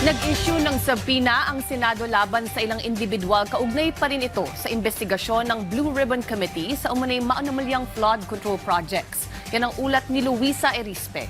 Nag-issue ng sabina ang Senado laban sa ilang individual. Kaugnay pa rin ito sa investigasyon ng Blue Ribbon Committee sa umunay maanomalyang flood control projects. Yan ang ulat ni Luisa Erispe.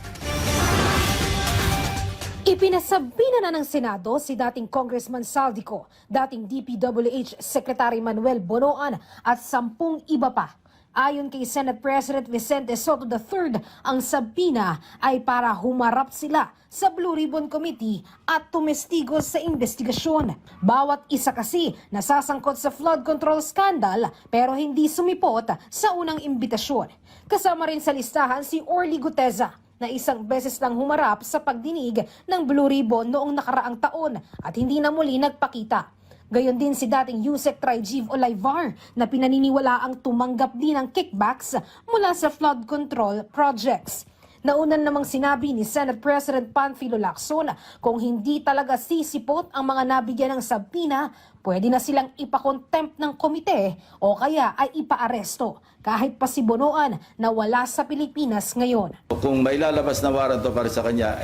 Ipinasabina na ng Senado si dating Congressman Saldico, dating DPWH Secretary Manuel Bonoan at 10 iba pa. Ayon kay Senate President Vicente Soto III, ang sabina ay para humarap sila sa Blue Ribbon Committee at tumestigo sa investigasyon. Bawat isa kasi nasasangkot sa flood control scandal pero hindi sumipot sa unang imbitasyon. Kasama rin sa listahan si Orly Guteza, na isang beses lang humarap sa pagdinig ng Blue Ribbon noong nakaraang taon at hindi na muli nagpakita. Gayon din si dating Yusek Trijiv Olivar na pinaniniwalaang tumanggap din ng kickbacks mula sa flood control projects. Naunan namang sinabi ni Senate President Panfilo Lacson kung hindi talaga sisipot ang mga nabigyan ng sabina, pwede na silang ipakontempt ng komite o kaya ay ipaaresto kahit pa si Bonoan na wala sa Pilipinas ngayon. Kung may lalabas na waranto para sa kanya,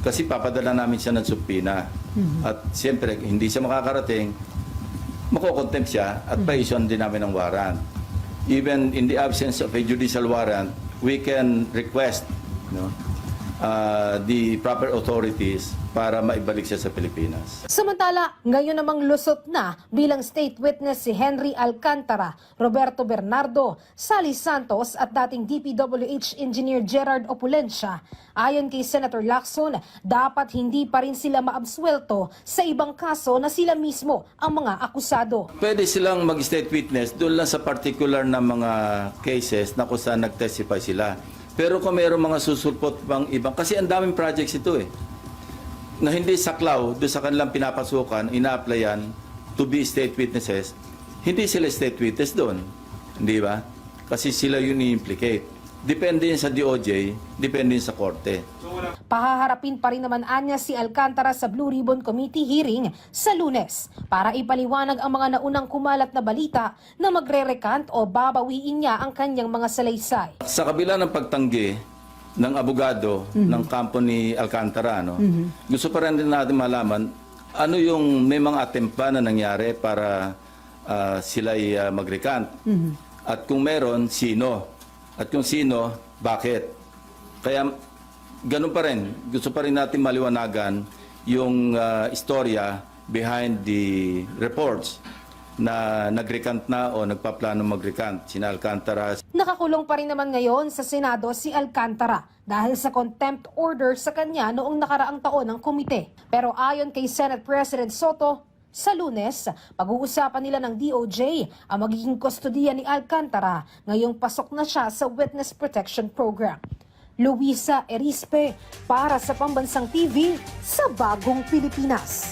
kasi papadala namin siya ng subpina. At siyempre, hindi siya makakarating, makokontempt siya at pa-issue din namin ng warrant. Even in the absence of a judicial warrant, we can request the proper authorities para maibalik siya sa Pilipinas. Samantala, ngayon namang lusot na bilang state witness si Henry Alcantara, Roberto Bernardo, Sally Santos at dating DPWH Engineer Gerard Opulencia. Ayon kay Senator Lacson, dapat hindi pa rin sila maabsuelto sa ibang kaso na sila mismo ang mga akusado. Pwede silang mag-state witness doon lang sa particular na mga cases na kung saan nag-testify sila. Pero kung mayroong mga susulpot pang ibang, kasi ang daming projects ito na hindi saklaw doon sa kanilang pinapasukan, ina-applyan to be state witnesses, hindi sila state witness doon. Hindi ba? Kasi sila yun i-implicate. Depende yun sa DOJ, depende yun sa korte. Pahaharapin pa rin naman anya si Alcantara sa Blue Ribbon Committee hearing sa Lunes para ipaliwanag ang mga naunang kumalat na balita na magre-recant o babawiin niya ang kanyang mga salaysay. Sa kabila ng pagtanggi ng abogado ng kampo ni Alcantara, gusto pa rin natin malaman ano yung may mga atempa na nangyari para sila'y mag-recant. At kung meron, sino? At kung sino, bakit? Kaya ganun pa rin, gusto pa rin natin maliwanagan yung istorya behind the reports na nag-recant na o nagpaplano mag-recant sina Alcantara. Nakakulong pa rin naman ngayon sa Senado si Alcantara dahil sa contempt order sa kanya noong nakaraang taon ng komite. Pero ayon kay Senate President Soto, sa Lunes, pag-uusapan nila ng DOJ ang magiging kustodiya ni Alcantara ngayong pasok na siya sa Witness Protection Program. Luisa Erispe para sa Pambansang TV sa Bagong Pilipinas.